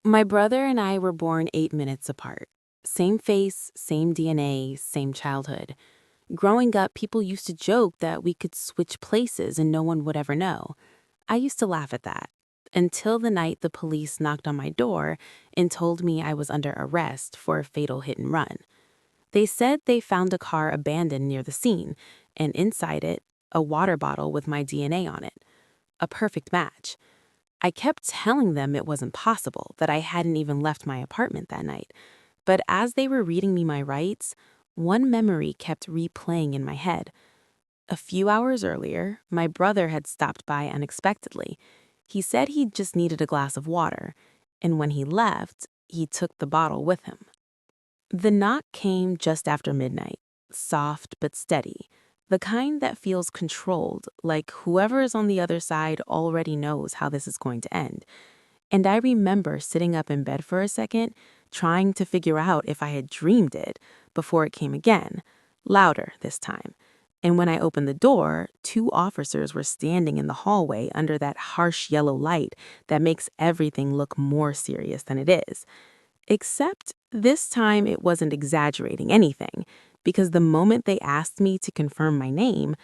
My brother and I were born 8 minutes apart. Same face, same DNA, same childhood. Growing up, people used to joke that we could switch places and no one would ever know. I used to laugh at that. Until the night the police knocked on my door and told me I was under arrest for a fatal hit and run. They said they found a car abandoned near the scene, and inside it, a water bottle with my DNA on it. A perfect match. I kept telling them it wasn't possible, that I hadn't even left my apartment that night. But as they were reading me my rights, one memory kept replaying in my head. A few hours earlier, my brother had stopped by unexpectedly. He said he just needed a glass of water, and when he left, he took the bottle with him. The knock came just after midnight, soft but steady, the kind that feels controlled, like whoever is on the other side already knows how this is going to end. And I remember sitting up in bed for a second, trying to figure out if I had dreamed it before it came again, louder this time. And when I opened the door, two officers were standing in the hallway under that harsh yellow light that makes everything look more serious than it is. Except this time it wasn't exaggerating anything, because the moment they asked me to confirm my name,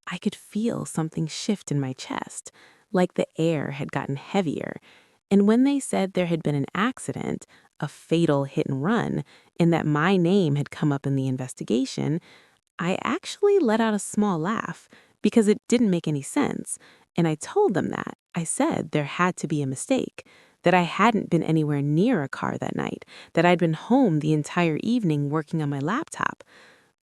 I could feel something shift in my chest, like the air had gotten heavier. And when they said there had been an accident, a fatal hit and run, and that my name had come up in the investigation, I actually let out a small laugh because it didn't make any sense. And I told them that. I said there had to be a mistake, that I hadn't been anywhere near a car that night, that I'd been home the entire evening working on my laptop.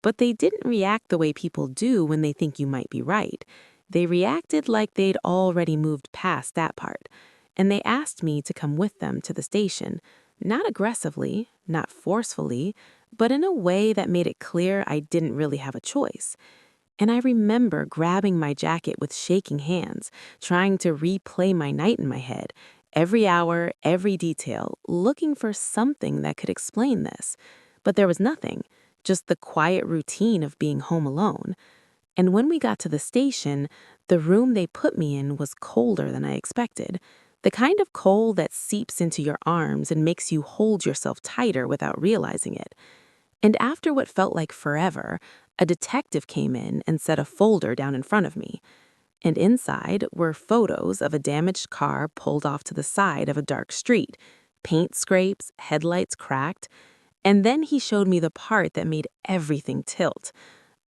But they didn't react the way people do when they think you might be right. They reacted like they'd already moved past that part. And they asked me to come with them to the station, not aggressively, not forcefully, but in a way that made it clear I didn't really have a choice. And I remember grabbing my jacket with shaking hands, trying to replay my night in my head, every hour, every detail, looking for something that could explain this. But there was nothing, just the quiet routine of being home alone. And when we got to the station, the room they put me in was colder than I expected. The kind of cold that seeps into your arms and makes you hold yourself tighter without realizing it. And after what felt like forever, a detective came in and set a folder down in front of me. And inside were photos of a damaged car pulled off to the side of a dark street, paint scrapes, headlights cracked. And then he showed me the part that made everything tilt.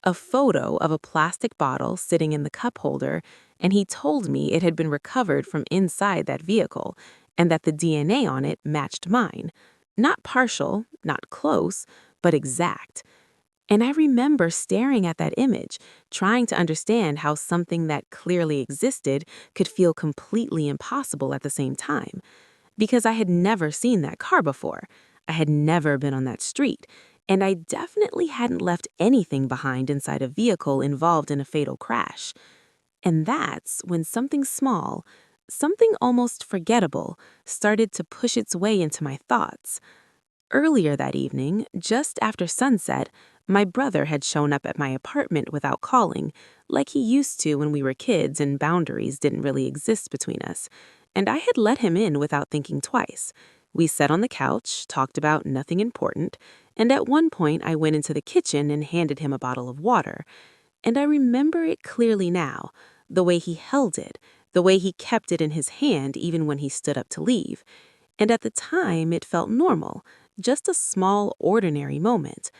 A photo of a plastic bottle sitting in the cup holder, and he told me it had been recovered from inside that vehicle, and that the DNA on it matched mine. Not partial, not close, but exact. And I remember staring at that image, trying to understand how something that clearly existed could feel completely impossible at the same time. Because I had never seen that car before. I had never been on that street. And I definitely hadn't left anything behind inside a vehicle involved in a fatal crash. And that's when something small, something almost forgettable, started to push its way into my thoughts. Earlier that evening, just after sunset, my brother had shown up at my apartment without calling, like he used to when we were kids and boundaries didn't really exist between us. And I had let him in without thinking twice. We sat on the couch, talked about nothing important, and at one point I went into the kitchen and handed him a bottle of water. And I remember it clearly now, the way he held it, the way he kept it in his hand even when he stood up to leave. And at the time, it felt normal, just a small, ordinary moment.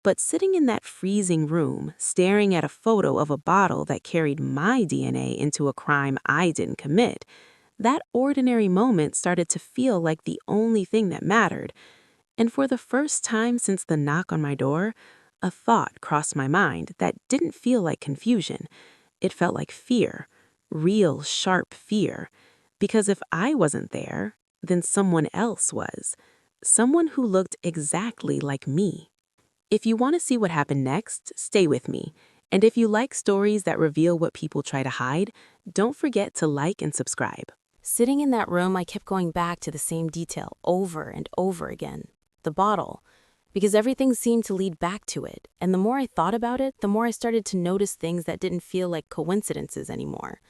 But sitting in that freezing room, staring at a photo of a bottle that carried my DNA into a crime I didn't commit, that ordinary moment started to feel like the only thing that mattered. And for the first time since the knock on my door, a thought crossed my mind that didn't feel like confusion. It felt like fear, real, sharp fear. Because if I wasn't there, then someone else was. Someone who looked exactly like me. If you want to see what happened next, stay with me. And if you like stories that reveal what people try to hide, don't forget to like and subscribe. Sitting in that room, I kept going back to the same detail over and over again. The bottle. Because everything seemed to lead back to it. And the more I thought about it, the more I started to notice things that didn't feel like coincidences anymore.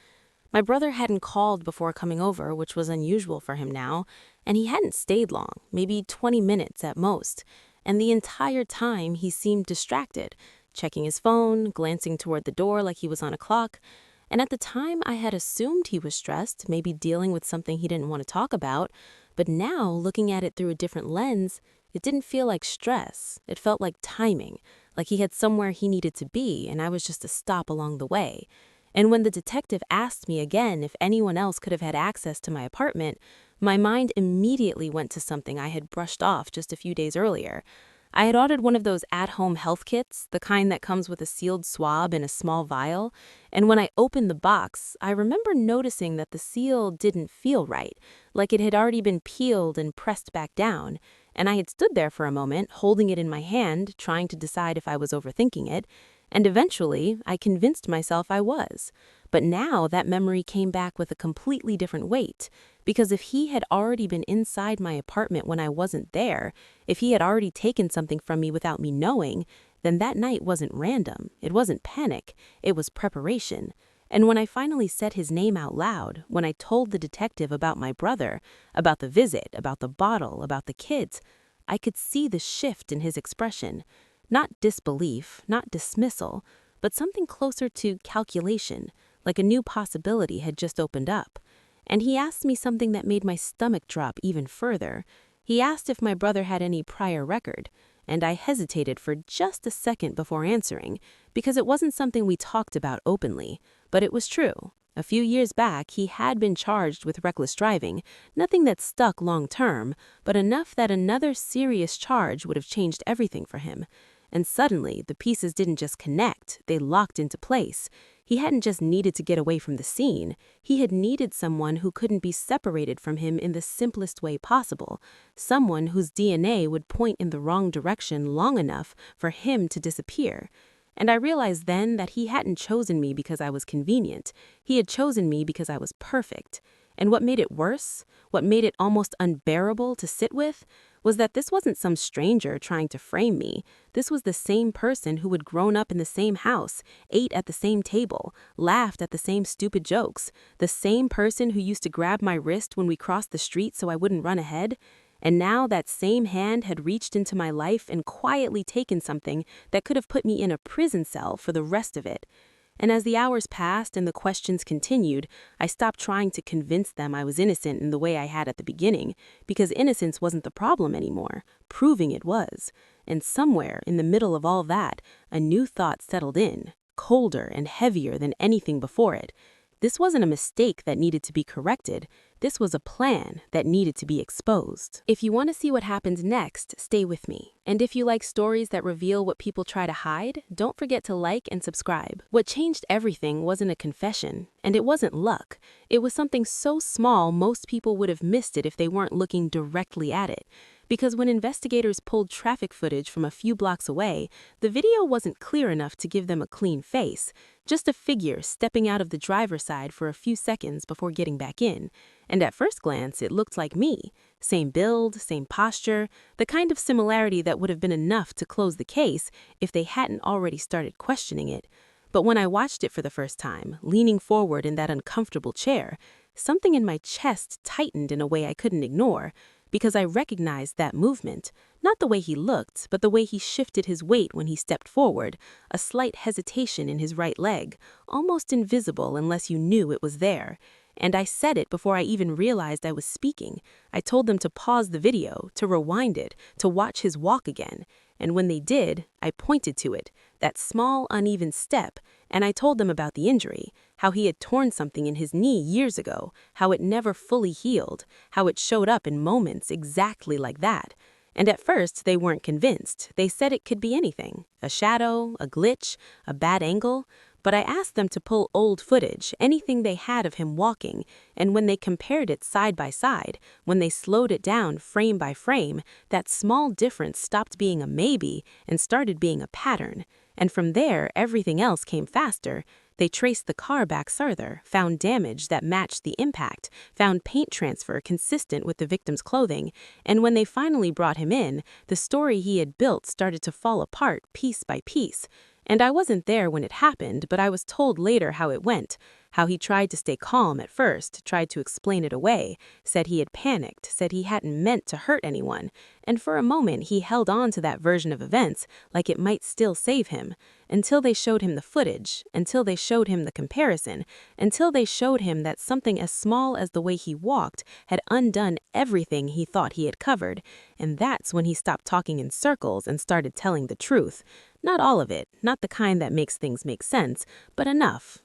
My brother hadn't called before coming over, which was unusual for him now, and he hadn't stayed long, maybe 20 minutes at most. And the entire time he seemed distracted, checking his phone, glancing toward the door like he was on a clock. And at the time, I had assumed he was stressed, maybe dealing with something he didn't want to talk about. But now, looking at it through a different lens, it didn't feel like stress. It felt like timing, like he had somewhere he needed to be, and I was just a stop along the way. And when the detective asked me again if anyone else could have had access to my apartment, my mind immediately went to something I had brushed off just a few days earlier. I had ordered one of those at-home health kits, the kind that comes with a sealed swab in a small vial, and when I opened the box, I remember noticing that the seal didn't feel right, like it had already been peeled and pressed back down, and I had stood there for a moment, holding it in my hand, trying to decide if I was overthinking it, and eventually I convinced myself I was. But now that memory came back with a completely different weight, because if he had already been inside my apartment when I wasn't there, if he had already taken something from me without me knowing, then that night wasn't random, it wasn't panic, it was preparation. And when I finally said his name out loud, when I told the detective about my brother, about the visit, about the bottle, about the kids, I could see the shift in his expression. Not disbelief, not dismissal, but something closer to calculation, like a new possibility had just opened up. And he asked me something that made my stomach drop even further. He asked if my brother had any prior record, and I hesitated for just a second before answering, because it wasn't something we talked about openly, but it was true. A few years back, he had been charged with reckless driving, nothing that stuck long term, but enough that another serious charge would have changed everything for him. And suddenly, the pieces didn't just connect, they locked into place. He hadn't just needed to get away from the scene, he had needed someone who couldn't be separated from him in the simplest way possible, someone whose DNA would point in the wrong direction long enough for him to disappear. And I realized then that he hadn't chosen me because I was convenient, he had chosen me because I was perfect. And what made it worse, what made it almost unbearable to sit with, was that this wasn't some stranger trying to frame me. This was the same person who had grown up in the same house, ate at the same table, laughed at the same stupid jokes, the same person who used to grab my wrist when we crossed the street so I wouldn't run ahead. And now that same hand had reached into my life and quietly taken something that could have put me in a prison cell for the rest of it. And as the hours passed and the questions continued, I stopped trying to convince them I was innocent in the way I had at the beginning, because innocence wasn't the problem anymore. Proving it was. And somewhere in the middle of all that, a new thought settled in, colder and heavier than anything before it. This wasn't a mistake that needed to be corrected. This was a plan that needed to be exposed. If you want to see what happens next, stay with me. And if you like stories that reveal what people try to hide, don't forget to like and subscribe. What changed everything wasn't a confession, and it wasn't luck. It was something so small most people would have missed it if they weren't looking directly at it. Because when investigators pulled traffic footage from a few blocks away, the video wasn't clear enough to give them a clean face, just a figure stepping out of the driver's side for a few seconds before getting back in. And at first glance, it looked like me. Same build, same posture, the kind of similarity that would have been enough to close the case if they hadn't already started questioning it. But when I watched it for the first time, leaning forward in that uncomfortable chair, something in my chest tightened in a way I couldn't ignore, because I recognized that movement, not the way he looked, but the way he shifted his weight when he stepped forward, a slight hesitation in his right leg, almost invisible unless you knew it was there. And I said it before I even realized I was speaking. I told them to pause the video, to rewind it, to watch his walk again. And when they did, I pointed to it, that small, uneven step, and I told them about the injury, how he had torn something in his knee years ago, how it never fully healed, how it showed up in moments exactly like that. And at first, they weren't convinced. They said it could be anything, a shadow, a glitch, a bad angle. But I asked them to pull old footage, anything they had of him walking, and when they compared it side by side, when they slowed it down frame by frame, that small difference stopped being a maybe and started being a pattern. And from there, everything else came faster. They traced the car back further, found damage that matched the impact, found paint transfer consistent with the victim's clothing, and when they finally brought him in, the story he had built started to fall apart piece by piece. And I wasn't there when it happened, but I was told later how it went, how he tried to stay calm at first, tried to explain it away, said he had panicked, said he hadn't meant to hurt anyone, and for a moment he held on to that version of events like it might still save him, until they showed him the footage, until they showed him the comparison, until they showed him that something as small as the way he walked had undone everything he thought he had covered, and that's when he stopped talking in circles and started telling the truth. Not all of it, not the kind that makes things make sense, but enough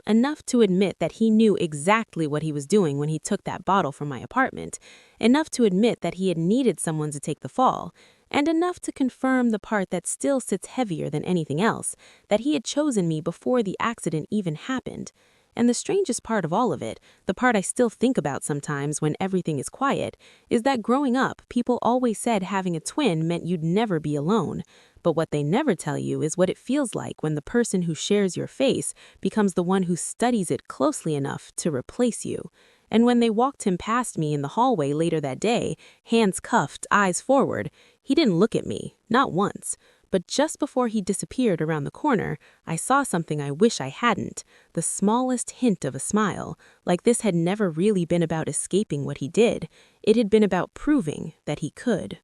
to admit that he knew exactly what he was doing when he took that bottle from my apartment, enough to admit that he had needed someone to take the fall, and enough to confirm the part that still sits heavier than anything else, that he had chosen me before the accident even happened. And the strangest part of all of it, the part I still think about sometimes when everything is quiet, is that growing up, people always said having a twin meant you'd never be alone. But what they never tell you is what it feels like when the person who shares your face becomes the one who studies it closely enough to replace you. And when they walked him past me in the hallway later that day, hands cuffed, eyes forward, he didn't look at me, not once. But just before he disappeared around the corner, I saw something I wish I hadn't, the smallest hint of a smile, like this had never really been about escaping what he did. It had been about proving that he could.